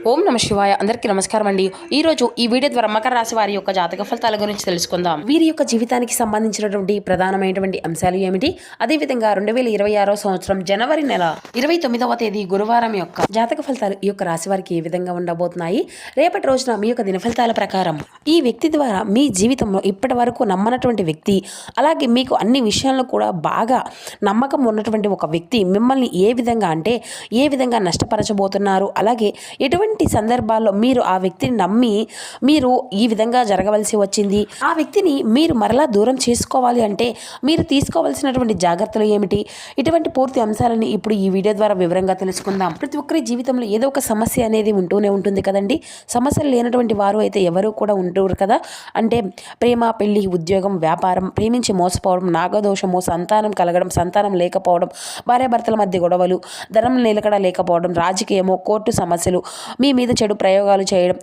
ఓం నమ శివాయ. అందరికీ నమస్కారం అండి. ఈరోజు ఈ వీడియో ద్వారా మకర రాశి వారి యొక్క జాతక ఫలితాల గురించి తెలుసుకుందాం. వీరి యొక్క జీవితానికి సంబంధించినటువంటి ప్రధానమైనటువంటి అంశాలు ఏమిటి, అదేవిధంగా 2026 సంవత్సరం జనవరి నెల 29వ తేదీ గురువారం యొక్క జాతక ఫలితాలు ఈ యొక్క రాశి వారికి ఏ విధంగా ఉండబోతున్నాయి, రేపటి రోజున మీ యొక్క దిన ఫలితాల ప్రకారం ఈ వ్యక్తి ద్వారా మీ జీవితంలో ఇప్పటి వరకు నమ్మనటువంటి వ్యక్తి, అలాగే మీకు అన్ని విషయాల్లో కూడా బాగా నమ్మకం ఉన్నటువంటి ఒక వ్యక్తి మిమ్మల్ని ఏ విధంగా నష్టపరచబోతున్నారు, అలాగే ఎటువంటి సందర్భాల్లో మీరు ఆ వ్యక్తిని నమ్మి మీరు ఈ విధంగా జరగవలసి వచ్చింది, ఆ వ్యక్తిని మీరు మరలా దూరం చేసుకోవాలి అంటే మీరు తీసుకోవాల్సినటువంటి జాగ్రత్తలు ఏమిటి, ఇటువంటి పూర్తి అంశాలని ఇప్పుడు ఈ వీడియో ద్వారా వివరంగా తెలుసుకుందాం. ప్రతి ఒక్కరి జీవితంలో ఏదో ఒక సమస్య అనేది ఉంటూనే ఉంటుంది కదండి. సమస్యలు లేనటువంటి వారు అయితే ఎవరు కూడా ఉంటారు కదా. అంటే ప్రేమ, పెళ్లి, ఉద్యోగం, వ్యాపారం, ప్రేమించి మోసపోవడం, నాగదోషము, సంతానం కలగడం, సంతానం లేకపోవడం, భార్యాభర్తల మధ్య గొడవలు, ధనం నిలకడ లేకపోవడం, రాజకీయము, కోర్టు సమస్యలు, మీ మీద చెడు ప్రయోగాలు చేయడం,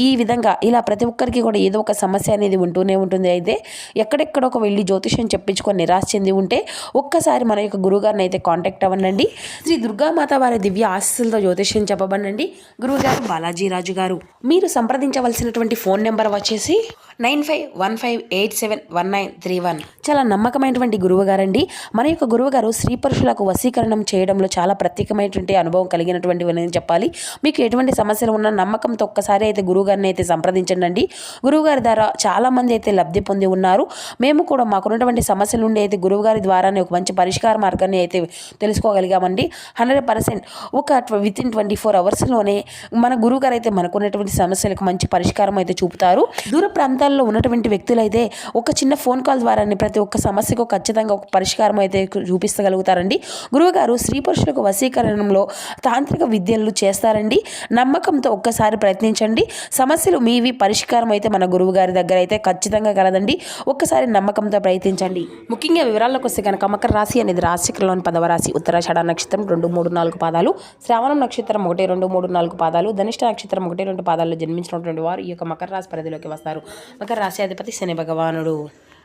ఈ విధంగా ఇలా ప్రతి ఒక్కరికి కూడా ఏదో ఒక సమస్య అనేది ఉంటూనే ఉంటుంది. అయితే ఎక్కడెక్కడొక వెళ్ళి జ్యోతిష్యం చెప్పించుకొని నిరాశ చెంది ఉంటే ఒక్కసారి మన యొక్క గురువుగారిని అయితే కాంటాక్ట్ అవ్వండి. శ్రీ దుర్గామాత వారి దివ్య ఆశీస్సులతో జ్యోతిష్యం చెప్పబడండి. గురువుగారు బాలాజీరాజు గారు. మీరు సంప్రదించవలసినటువంటి ఫోన్ నెంబర్ వచ్చేసి 9515871931. చాలా నమ్మకమైనటువంటి గురువు గారండి. మన యొక్క గురువు గారు స్త్రీ పురుషులకు వశీకరణం చేయడంలో చాలా ప్రత్యేకమైనటువంటి అనుభవం కలిగినటువంటి అని చెప్పాలి. మీకు ఎటువంటి సమస్యలు ఉన్న నమ్మకంతో ఒక్కసారి అయితే గురువుగారిని అయితే సంప్రదించండి. గురువుగారి ద్వారా చాలా మంది అయితే లబ్ధి పొంది ఉన్నారు. మేము కూడా మాకున్నటువంటి సమస్యల నుండి అయితే గురువుగారి ద్వారానే ఒక మంచి పరిష్కార మార్గాన్ని అయితే తెలుసుకోగలిగామండి. 100% ఒక వితిన్ 24 అవర్స్లోనే మన గురువుగారు అయితే మనకున్నటువంటి సమస్యలకు మంచి పరిష్కారం అయితే చూపుతారు. దూర ప్రాంతాల్లో ఉన్నటువంటి వ్యక్తులైతే ఒక చిన్న ఫోన్ కాల్ ద్వారానే ప్రతి ఒక్క సమస్యకు ఖచ్చితంగా ఒక పరిష్కారం అయితే చూపించగలుగుతారండి. గురువుగారు స్త్రీ పురుషులకు వశీకరణంలో తాంత్రిక విద్యలు చేస్తారండి. నమ్మకంతో ఒక్కసారి ప్రయత్నించండి. సమస్యలు మీవి పరిష్కారం అయితే మన గురువు గారి దగ్గర అయితే ఖచ్చితంగా కలదండి. ఒక్కసారి నమ్మకంతో ప్రయత్నించండి. ముఖ్యంగా వివరాల్లోకి వస్తే కనుక మకర రాశి అనేది రాశిలోని 10వ రాశి. ఉత్తరాషాఢ నక్షత్రం 2, 3, 4 పాదాలు, శ్రావణం నక్షత్రం 1, 2, 3, 4 పాదాలు, ధనిష్ట నక్షత్రం 1, 2 పాదాల్లో జన్మించినటువంటి వారు ఈ యొక్క మకర రాశి పరిధిలోకి వస్తారు. మకర రాశి అధిపతి శని భగవానుడు.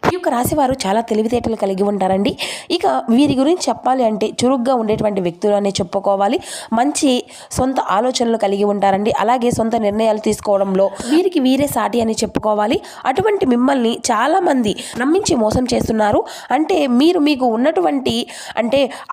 ఈ యొక్క రాశి వారు చాలా తెలివితేటలు కలిగి ఉంటారండి. ఇక వీరి గురించి చెప్పాలి అంటే చురుగ్గా ఉండేటువంటి వ్యక్తులు అనే చెప్పుకోవాలి. మంచి సొంత ఆలోచనలు కలిగి ఉంటారండి. అలాగే సొంత నిర్ణయాలు తీసుకోవడంలో వీరికి వీరే సాటి అని చెప్పుకోవాలి. అటువంటి మిమ్మల్ని చాలామంది నమ్మించి మోసం చేస్తున్నారు. అంటే మీకు ఉన్నటువంటి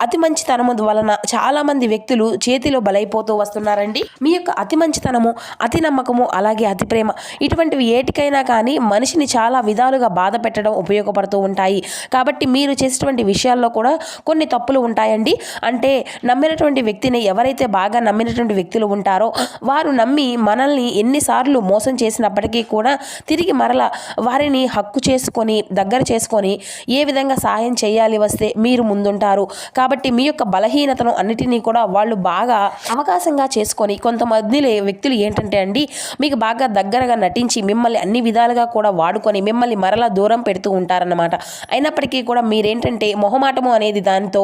అతి మంచితనము వలన చాలామంది వ్యక్తులు చేతిలో బలైపోతూ వస్తున్నారండి. మీ యొక్క అతి మంచితనము, అతి నమ్మకము, అలాగే అతి ప్రేమ, ఇటువంటివి ఏటికైనా కానీ మనిషిని చాలా విధాలుగా బాధ పెట్టడం ఉపయోగపడుతూ ఉంటాయి. కాబట్టి మీరు చేసేటువంటి విషయాల్లో కూడా కొన్ని తప్పులు ఉంటాయండి. అంటే నమ్మినటువంటి వ్యక్తిని ఎవరైతే బాగా నమ్మినటువంటి వ్యక్తులు ఉంటారో వారు నమ్మి మనల్ని ఎన్నిసార్లు మోసం చేసినప్పటికీ కూడా తిరిగి మరల వారిని హక్కు చేసుకొని దగ్గర చేసుకొని ఏ విధంగా సహాయం చేయాలి వస్తే మీరు ముందుంటారు. కాబట్టి మీ యొక్క బలహీనతను అన్నిటినీ కూడా వాళ్ళు బాగా అవకాశంగా చేసుకొని కొంతమంది వ్యక్తులు ఏంటంటే అండి మీకు బాగా దగ్గరగా నటించి మిమ్మల్ని అన్ని విధాలుగా కూడా వాడుకొని మిమ్మల్ని మరలా దూరం పెడుతూ ఉంటారన్నమాట. అయినప్పటికీ కూడా మీరేంటంటే మొహమాటము అనేది దానితో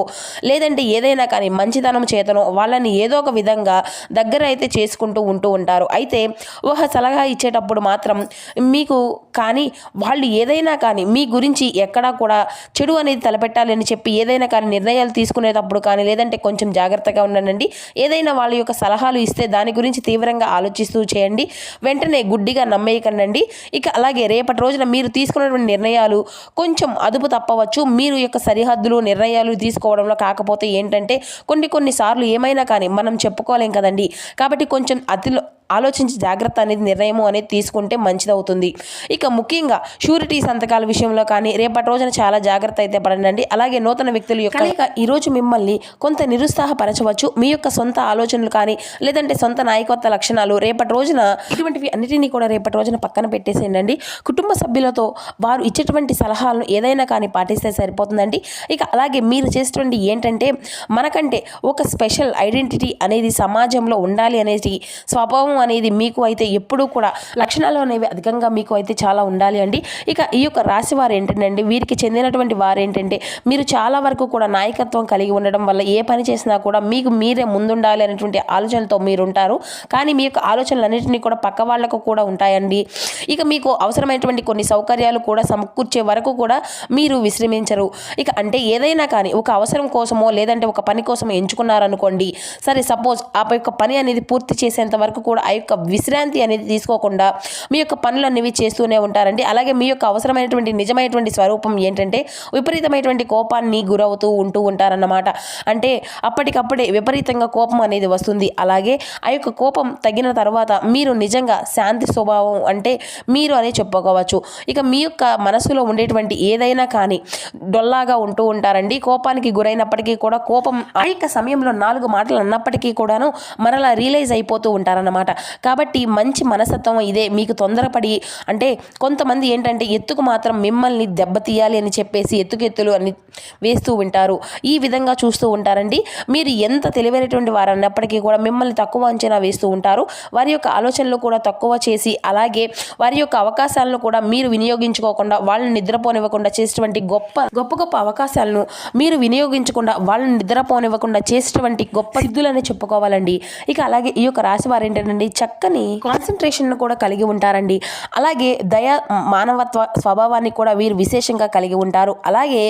లేదంటే ఏదైనా కానీ మంచితనం చేతనో వాళ్ళని ఏదో ఒక విధంగా దగ్గర అయితే చేసుకుంటూ ఉంటూ ఉంటారు. అయితే ఒక సలహా ఇచ్చేటప్పుడు మాత్రం మీకు కానీ వాళ్ళు ఏదైనా కానీ మీ గురించి ఎక్కడా కూడా చెడు అనేది తలపెట్టాలని చెప్పి ఏదైనా కానీ నిర్ణయాలు తీసుకునేటప్పుడు కానీ లేదంటే కొంచెం జాగ్రత్తగా ఉండండి. ఏదైనా వాళ్ళ యొక్క సలహాలు ఇస్తే దాని గురించి తీవ్రంగా ఆలోచిస్తూ చేయండి. వెంటనే గుడ్డిగా నమ్మేయకండి. ఇక అలాగే రేపటి రోజున మీరు తీసుకున్నటువంటి నిర్ణయాలు కొంచెం అదుపు తప్పవచ్చు. మీరు యొక్క సరిహద్దులు నిర్ణయాలు తీసుకోవడంలో కాకపోతే ఏంటంటే కొన్నిసార్లు ఏమైనా కానీ మనం చెప్పుకోలేం కదండి. కాబట్టి కొంచెం ఆలోచించి జాగ్రత్త అనేది నిర్ణయం అనేది తీసుకుంటే మంచిదవుతుంది. ఇక ముఖ్యంగా షూరిటీ సంతకాల విషయంలో కానీ రేపటి రోజున చాలా జాగ్రత్త అయితే పడండి. అలాగే నూతన వ్యక్తుల యొక్క ఈరోజు మిమ్మల్ని కొంత నిరుత్సాహపరచవచ్చు. మీ యొక్క సొంత ఆలోచనలు కానీ లేదంటే సొంత నాయకత్వ లక్షణాలు రేపటి రోజున ఇటువంటివి అన్నిటినీ కూడా రేపటి రోజున పక్కన పెట్టేసేయండి. కుటుంబ సభ్యులతో వారు ఇచ్చేటువంటి సలహాలను ఏదైనా కానీ పాటిస్తే సరిపోతుందండి. ఇక అలాగే మీరు చేసేటువంటి ఏంటంటే మనకంటే ఒక స్పెషల్ ఐడెంటిటీ అనేది సమాజంలో ఉండాలి అనేది స్వభావం అనేది మీకు అయితే ఎప్పుడూ కూడా లక్షణాలు అనేవి అధికంగా మీకు అయితే చాలా ఉండాలి అండి. ఇక ఈ యొక్క రాశి వారు ఏంటంటే వీరికి చెందినటువంటి వారు ఏంటంటే మీరు చాలా వరకు కూడా నాయకత్వం కలిగి ఉండడం వల్ల ఏ పని చేసినా కూడా మీకు మీరే ముందుండాలి అనేటువంటి ఆలోచనలతో మీరు ఉంటారు. కానీ మీ యొక్క ఆలోచనలన్నింటినీ కూడా పక్క వాళ్ళకు కూడా ఉంటాయండి. ఇక మీకు అవసరమైనటువంటి కొన్ని సౌకర్యాలు కూడా సమకూర్చే వరకు కూడా మీరు విశ్రమించరు. ఇక ఏదైనా కానీ ఒక అవసరం కోసమో లేదంటే ఒక పని కోసం ఎంచుకున్నారనుకోండి, సరే సపోజ్ ఆ యొక్క పని అనేది పూర్తి చేసేంత వరకు కూడా ఆ యొక్క విశ్రాంతి అనేది తీసుకోకుండా మీ యొక్క పనులు అనేవి చేస్తూనే ఉంటారండి. అలాగే మీ యొక్క అవసరమైనటువంటి నిజమైనటువంటి స్వరూపం ఏంటంటే విపరీతమైనటువంటి కోపాన్ని గురవుతూ ఉంటారన్నమాట. అంటే అప్పటికప్పుడే విపరీతంగా కోపం అనేది వస్తుంది. అలాగే ఆ యొక్క కోపం తగ్గిన తర్వాత మీరు నిజంగా శాంతి స్వభావం అంటే మీరు అనే చెప్పుకోవచ్చు. ఇక మీ యొక్క మనసులో ఉండేటువంటి ఏదైనా కానీ డొల్లాగా ఉంటూ ఉంటారండి. కోపానికి గురైనప్పటికీ కూడా కోపం ఆ యొక్క సమయంలో 4 మాటలు అన్నప్పటికీ కూడాను మరలా రియలైజ్ అయిపోతూ ఉంటారన్నమాట. కాబట్టి మంచి మనస్తత్వం ఇదే. మీకు తొందరపడి అంటే కొంతమంది ఏంటంటే ఎత్తుకు మాత్రం మిమ్మల్ని దెబ్బతీయాలి అని చెప్పేసి ఎత్తులు అని వేస్తూ ఉంటారు. ఈ విధంగా చూస్తూ ఉంటారండి. మీరు ఎంత తెలివైనటువంటి వారు అన్నప్పటికీ కూడా మిమ్మల్ని తక్కువ అంచనా వేస్తూ ఉంటారు. వారి యొక్క ఆలోచనలు కూడా తక్కువ చేసి అలాగే వారి యొక్క అవకాశాలను కూడా మీరు వినియోగించుకోకుండా వాళ్ళని నిద్రపోనివ్వకుండా చేసేటువంటి గొప్ప అవకాశాలను మీరు వినియోగించకుండా వాళ్ళని నిద్రపోనివ్వకుండా చేసేటువంటి గొప్ప సిద్ధులని చెప్పుకోవాలండి. ఇక అలాగే ఈ యొక్క రాశి వారు ఏంటంటే చక్కని కాన్సన్ట్రేషన్ కూడా కలిగి ఉంటారండి. అలాగే మానవత్వ స్వభావాన్ని కూడా వీరు విశేషంగా కలిగి ఉంటారు. అలాగే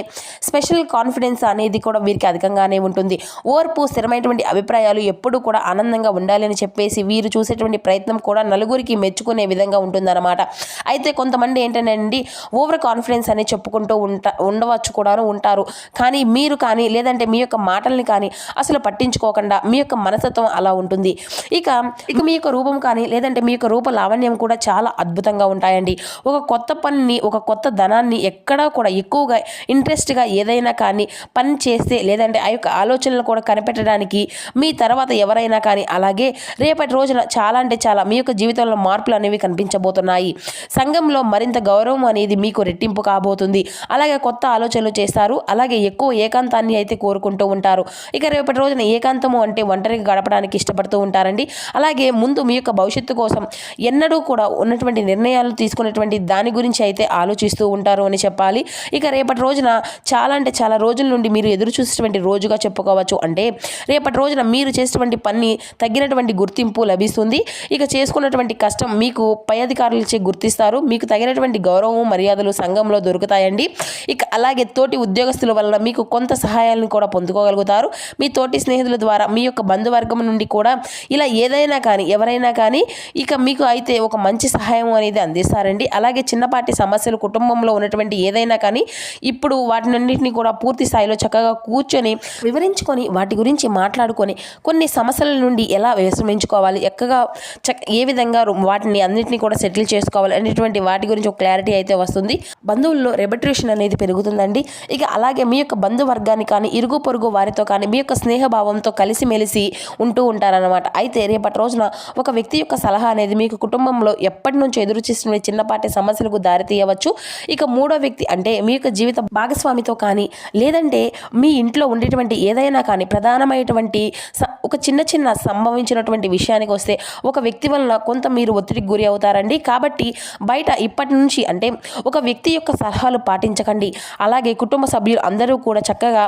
స్పెషల్ కాన్ఫిడెన్స్ అనేది కూడా వీరికి అధికంగానే ఉంటుంది. ఓర్పు, స్థిరమైనటువంటి అభిప్రాయాలు ఎప్పుడు కూడా ఆనందంగా ఉండాలి అని చెప్పేసి వీరు చూసేటువంటి ప్రయత్నం కూడా నలుగురికి మెచ్చుకునే విధంగా ఉంటుందన్నమాట. అయితే కొంతమంది ఏంటంటే ఓవర్ కాన్ఫిడెన్స్ అని చెప్పుకుంటూ ఉండవచ్చు కూడా ఉంటారు. కానీ మీరు కానీ లేదంటే మీ యొక్క మాటల్ని కానీ అసలు పట్టించుకోకుండా మీ యొక్క మనస్తత్వం అలా ఉంటుంది. ఇక మీ యొక్క రూపం కానీ లేదంటే మీ యొక్క రూప లావణ్యం కూడా చాలా అద్భుతంగా ఉంటాయండి. ఒక కొత్త పనిని ఒక కొత్త ధనాన్ని ఎక్కడా కూడా ఎక్కువగా ఇంట్రెస్ట్గా ఏదైనా కానీ పని చేస్తే లేదంటే ఆ యొక్క ఆలోచనలు కూడా కనిపెట్టడానికి మీ తర్వాత ఎవరైనా కానీ అలాగే రేపటి రోజున చాలా అంటే చాలా మీ యొక్క జీవితంలో మార్పులు అనేవి కనిపించబోతున్నాయి. సంఘంలో మరింత గౌరవం అనేది మీకు రెట్టింపు కాబోతుంది. అలాగే కొత్త ఆలోచనలు చేస్తారు. అలాగే ఎక్కువ ఏకాంతాన్ని అయితే కోరుకుంటూ ఉంటారు. ఇక రేపటి రోజున ఏకాంతము అంటే ఒంటరిగా గడపడానికి ఇష్టపడుతూ ఉంటారండి. అలాగే ముందు మీ యొక్క భవిష్యత్తు కోసం ఎన్నడూ కూడా ఉన్నటువంటి నిర్ణయాలు తీసుకునేటువంటి దాని గురించి అయితే ఆలోచిస్తూ ఉంటారు అని చెప్పాలి. ఇక రేపటి రోజున చాలా అంటే చాలా రోజుల నుండి మీరు ఎదురు చూసేటువంటి రోజుగా చెప్పుకోవచ్చు. అంటే రేపటి రోజున మీరు చేసేటువంటి పని తగినటువంటి గుర్తింపు లభిస్తుంది. ఇక చేసుకున్నటువంటి కష్టం మీకు పై అధికారులచే గుర్తిస్తారు. మీకు తగినటువంటి గౌరవం మర్యాదలు సంఘంలో దొరుకుతాయండి. ఇక అలాగే తోటి ఉద్యోగస్తుల వల్ల మీకు కొంత సహాయాలను కూడా పొందుకోగలుగుతారు. మీ తోటి స్నేహితుల ద్వారా మీ యొక్క బంధువర్గం నుండి కూడా ఇలా ఏదైనా కానీ ఎవరైనా కానీ ఇక మీకు అయితే ఒక మంచి సహాయం అనేది అందిస్తారండి. అలాగే చిన్నపాటి సమస్యలు కుటుంబంలో ఉన్నటువంటి ఏదైనా కానీ ఇప్పుడు వాటినన్నింటినీ కూడా పూర్తి స్థాయిలో చక్కగా కూర్చొని వివరించుకొని వాటి గురించి మాట్లాడుకొని కొన్ని సమస్యల నుండి ఎలా విశ్రమించుకోవాలి ఏ విధంగా వాటిని అన్నింటినీ కూడా సెటిల్ చేసుకోవాలి అనేటువంటి వాటి గురించి ఒక క్లారిటీ అయితే వస్తుంది. బంధువుల్లో రెబట్రేషన్ అనేది పెరుగుతుందండి. ఇక అలాగే మీ యొక్క బంధువర్గాన్ని కానీ ఇరుగు పొరుగు వారితో కానీ మీ యొక్క స్నేహభావంతో కలిసిమెలిసి ఉంటూ ఉంటారన్నమాట. అయితే రేపటి రోజున ఒక వ్యక్తి యొక్క సలహా అనేది మీకు కుటుంబంలో ఎప్పటి నుంచి ఎదురు చేస్తున్న చిన్నపాటి సమస్యలకు దారితీయవచ్చు. ఇక మూడో వ్యక్తి అంటే మీ యొక్క జీవిత భాగస్వామితో కానీ లేదంటే మీ ఇంట్లో ఉండేటువంటి ఏదైనా కానీ ప్రధానమైనటువంటి ఒక చిన్న సంభవించినటువంటి విషయానికి వస్తే ఒక వ్యక్తి వలన కొంత మీరు ఒత్తిడికి గురి అవుతారండి. కాబట్టి బయట ఇప్పటి నుంచి అంటే ఒక వ్యక్తి యొక్క సలహాలు పాటించకండి. అలాగే కుటుంబ సభ్యులు అందరూ కూడా చక్కగా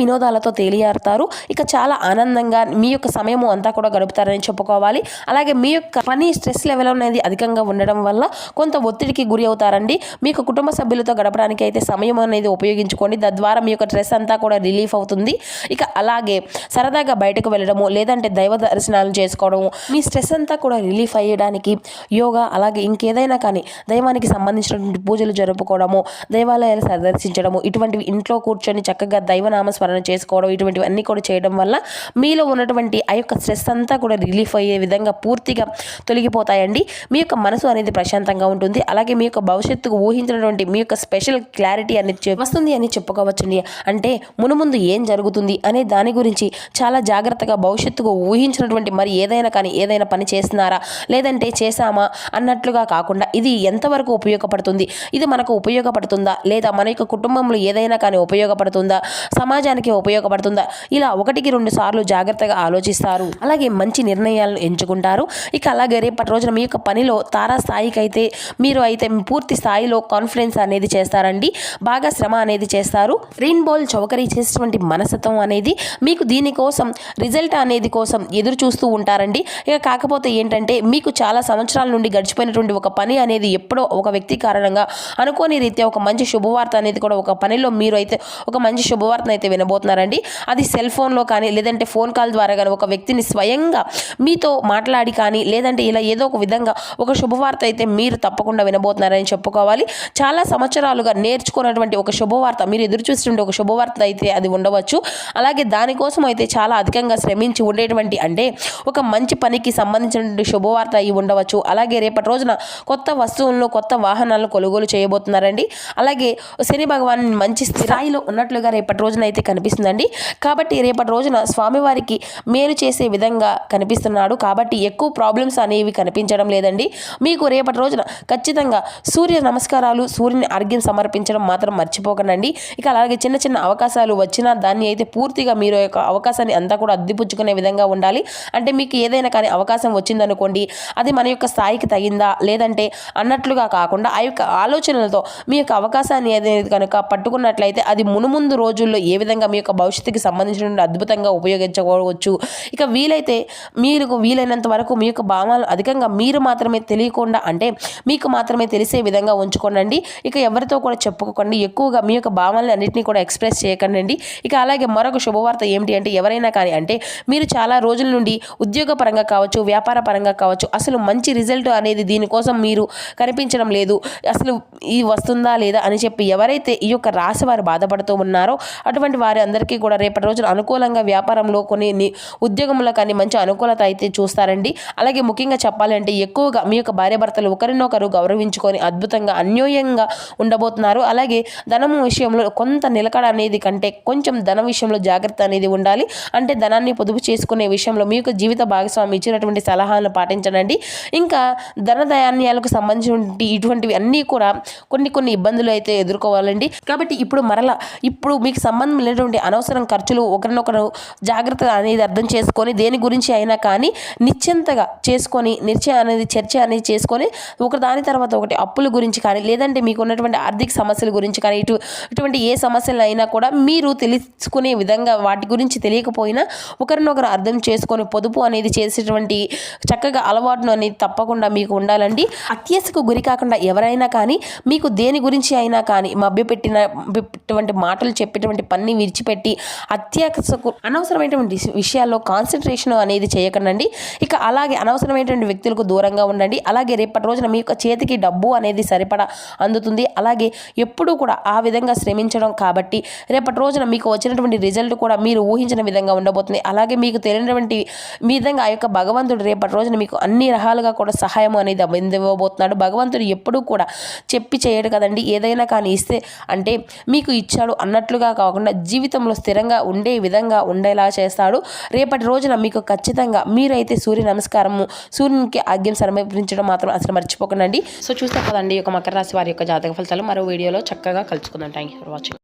వినోదాలతో తేలియారుతారు. ఇక చాలా ఆనందంగా మీ యొక్క సమయము అంతా కూడా గడుపుతారని చెప్పుకోవాలి. అలాగే మీ యొక్క పని స్ట్రెస్ లెవెల్ అనేది అధికంగా ఉండడం వల్ల కొంత ఒత్తిడికి గురి అవుతారండి. మీ యొక్క కుటుంబ సభ్యులతో గడపడానికి అయితే సమయం అనేది ఉపయోగించుకోండి. తద్వారా మీ యొక్క స్ట్రెస్ అంతా కూడా రిలీఫ్ అవుతుంది. ఇక అలాగే సరదాగా బయటకు వెళ్ళడము లేదంటే దైవ దర్శనాలు చేసుకోవడము మీ స్ట్రెస్ అంతా కూడా రిలీఫ్ అయ్యడానికి యోగా అలాగే ఇంకేదైనా కానీ దైవానికి సంబంధించినటువంటి పూజలు జరుపుకోవడము దేవాలయాలు సందర్శించడము ఇటువంటివి ఇంట్లో కూర్చొని చక్కగా దైవనామస్మరణ చేసుకోవడం ఇటువంటివన్నీ కూడా చేయడం వల్ల మీలో ఉన్నటువంటి ఆ యొక్క స్ట్రెస్ అంతా కూడా రిలీఫ్ అయ్యే విధంగా పూర్తిగా తొలగిపోతాయండి. మీ యొక్క మనసు అనేది ప్రశాంతంగా ఉంటుంది. అలాగే మీ యొక్క భవిష్యత్తుకు ఊహించినటువంటి మీ యొక్క స్పెషల్ క్లారిటీ అనేది వస్తుంది అని చెప్పుకోవచ్చండి. అంటే మునుముందు ఏం జరుగుతుంది అనే దాని గురించి చాలా జాగ్రత్తగా భవిష్యత్తుకు ఊహించినటువంటి మరి ఏదైనా పని చేస్తున్నారా లేదంటే చేశామా అన్నట్లుగా కాకుండా ఇది ఎంతవరకు ఉపయోగపడుతుంది, ఇది మనకు ఉపయోగపడుతుందా లేదా మన యొక్క కుటుంబంలో ఏదైనా కానీ ఉపయోగపడుతుందా, సమాజానికి ఉపయోగపడుతుందా, ఇలా 1-2 సార్లు జాగ్రత్తగా ఆలోచిస్తారు. అలాగే మంచి నిర్ణయాలను ఎంచుకుంటారు. ఇక అలాగే రేపటి రోజున మీ యొక్క పనిలో తారా స్థాయికి అయితే మీరు అయితే పూర్తి స్థాయిలో కాన్ఫిడెన్స్ అనేది చేస్తారండి. బాగా శ్రమ అనేది చేస్తారు. రెయిన్బోల్ చౌకరీ చేసేటువంటి మనస్తత్వం అనేది మీకు దీనికోసం రిజల్ట్ అనేది కోసం ఎదురు చూస్తూ ఉంటారండి. ఇక కాకపోతే ఏంటంటే మీకు చాలా సంవత్సరాల నుండి గడిచిపోయినటువంటి ఒక పని అనేది ఎప్పుడో ఒక వ్యక్తి కారణంగా అనుకోని రీత్యా ఒక మంచి శుభవార్త అనేది కూడా ఒక పనిలో మీరు అయితే ఒక మంచి శుభవార్తను అయితే వినబోతున్నారండి. అది సెల్ ఫోన్లో కానీ లేదంటే ఫోన్ కాల్ ద్వారా కానీ ఒక వ్యక్తిని స్వయంగా మీతో మాట్లాడి కానీ లేదంటే ఇలా ఏదో ఒక విధంగా ఒక శుభవార్త అయితే మీరు తప్పకుండా వినబోతున్నారని చెప్పుకోవాలి. చాలా సంవత్సరాలుగా నేర్చుకున్నటువంటి ఒక శుభవార్త, మీరు ఎదురు చూస్తుండే ఒక శుభవార్త అయితే అది ఉండవచ్చు. అలాగే దానికోసం అయితే చాలా అధికంగా శ్రమించి ఉండేటువంటి అంటే ఒక మంచి పనికి సంబంధించినటువంటి శుభవార్త అయి ఉండవచ్చు. అలాగే రేపటి రోజున కొత్త వస్తువులను కొత్త వాహనాలను కొనుగోలు చేయబోతున్నారండి. అలాగే శని భగవాన్ మంచి స్థాయిలో ఉన్నట్లుగా రేపటి రోజున అయితే కనిపిస్తుందండి. కాబట్టి రేపటి రోజున స్వామివారికి మేలు చేసే విధంగా కనిపిస్తున్నాడు. కాబట్టి ఎక్కువ ప్రాబ్లమ్స్ అనేవి కనిపించడం లేదండి. మీకు రేపటి రోజున ఖచ్చితంగా సూర్య నమస్కారాలు, సూర్యుని అర్ఘ్యం సమర్పించడం మాత్రం మర్చిపోకండి. ఇక అలాగే చిన్న చిన్న అవకాశాలు వచ్చినా దాన్ని అయితే పూర్తిగా మీరు యొక్క అవకాశాన్ని అంతా కూడా అద్దిపుచ్చుకునే విధంగా ఉండాలి. అంటే మీకు ఏదైనా కానీ అవకాశం వచ్చిందనుకోండి, అది మన యొక్క స్థాయికి తగిందా లేదంటే అన్నట్లుగా కాకుండా ఆ యొక్క ఆలోచనలతో మీ యొక్క అవకాశాన్ని ఏదైతే కనుక పట్టుకున్నట్లయితే అది మునుముందు రోజుల్లో ఏ విధంగా మీ యొక్క భవిష్యత్తుకి సంబంధించిన అద్భుతంగా ఉపయోగించుకోవచ్చు. ఇక వీలైతే మీకు వీలైనంత వరకు మీ యొక్క భావాలు అధికంగా మీరు మాత్రమే తెలియకుండా అంటే మీకు మాత్రమే తెలిసే విధంగా ఉంచుకోండి. ఇక ఎవరితో కూడా చెప్పుకోకండి. ఎక్కువగా మీ యొక్క భావాలను అన్నింటినీ కూడా ఎక్స్ప్రెస్ చేయకండి. ఇక అలాగే మరొక శుభవార్త ఏమిటి అంటే ఎవరైనా కానీ అంటే మీరు చాలా రోజుల నుండి ఉద్యోగ పరంగా కావచ్చు, వ్యాపార పరంగా కావచ్చు, అసలు మంచి రిజల్ట్ అనేది దీనికోసం మీరు కనిపించడం లేదు, అసలు ఇది వస్తుందా లేదా అని చెప్పి ఎవరైతే ఈ యొక్క రాశి వారు బాధపడుతూ ఉన్నారో అటువంటి వారి అందరికీ కూడా రేపటి రోజున అనుకూలంగా వ్యాపారంలో కొన్ని ఉద్యోగంలో కానీ మంచి అనుకూలత అయితే చూస్తారండి. అలాగే ముఖ్యంగా చెప్పాలంటే ఎక్కువగా మీ యొక్క భార్యాభర్తలు ఒకరినొకరు గౌరవించుకొని అద్భుతంగా అన్యోన్యంగా ఉండబోతున్నారు. అలాగే ధనం విషయంలో కొంత నిలకడ అనేది కంటే కొంచెం ధన విషయంలో జాగ్రత్త అనేది ఉండాలి. అంటే ధనాన్ని పొదుపు చేసుకునే విషయంలో మీ యొక్క జీవిత భాగస్వామి ఇచ్చినటువంటి సలహాలను పాటించండి. ఇంకా ధనధాన్యాలకు సంబంధించిన ఇటువంటివి అన్నీ కూడా కొన్ని ఇబ్బందులు అయితే ఎదుర్కోవాలండి. కాబట్టి ఇప్పుడు మీకు సంబంధం లేనటువంటి అనవసరం ఖర్చులు ఒకరినొకరు జాగ్రత్త అనేది అర్థం చేసుకొని దేని గురించి అయినా కానీ నిశ్చింతగా చేసుకొని చర్చ అనేది చేసుకొని ఒకదాని తర్వాత ఒకటి అప్పుల గురించి కానీ లేదంటే మీకు ఉన్నటువంటి ఆర్థిక సమస్యల గురించి కానీ ఇటువంటి ఏ సమస్యలు అయినా కూడా మీరు తెలుసుకునే విధంగా వాటి గురించి తెలియకపోయినా ఒకరినొకరు అర్థం చేసుకొని పొదుపు అనేది చేసేటువంటి చక్కగా అలవాటును అనేది తప్పకుండా మీకు ఉండాలండి. అత్యాశకు గురి కాకుండా ఎవరైనా కానీ మీకు దేని గురించి అయినా కానీ మభ్యపెట్టినటువంటి మాటలు చెప్పేటువంటి పని విడిచిపెట్టి అత్యాశకు అనవసరమైనటువంటి విషయాల్లో కాన్సన్ట్రేషన్ అనేది చేయకండి. ఇక అలాగే అనవసరమైనటువంటి వ్యక్తులకు దూరంగా ఉండండి. అలాగే రేపటి రోజున మీ యొక్క చేతికి డబ్బు అనేది సరిపడా అందుతుంది. అలాగే ఎప్పుడూ కూడా ఆ విధంగా శ్రమించడం కాబట్టి రేపటి రోజున మీకు వచ్చినటువంటి రిజల్ట్ కూడా మీరు ఊహించిన విధంగా ఉండబోతుంది. అలాగే మీకు తెలియనటువంటి విధంగా ఆ యొక్క భగవంతుడు రేపటి రోజున మీకు అన్ని రకాలుగా కూడా సహాయం అనేది అందివ్వబోతున్నాడు. భగవంతుడు ఎప్పుడూ కూడా చెప్పి చేయడు కదండి. ఏదైనా కానీ ఇస్తే అంటే మీకు ఇచ్చాడు అన్నట్లుగా కాకుండా జీవితంలో స్థిరంగా ఉండే విధంగా ఉండేలా చేస్తాడు. రేపటి రోజున మీకు ఖచ్చితంగా మీరైతే సూర్య నమస్కారము, సూర్యునికి ఆజ్ఞం సమర్పించడం మాత్రం అసలు మర్చిపోకండి. సో చూస్తే కదండి ఈ యొక్క మకర రాశి వారి యొక్క జాతక ఫలితాలు మరో వీడియోలో చక్కగా కలుసుకుందాం. Thank you for watching.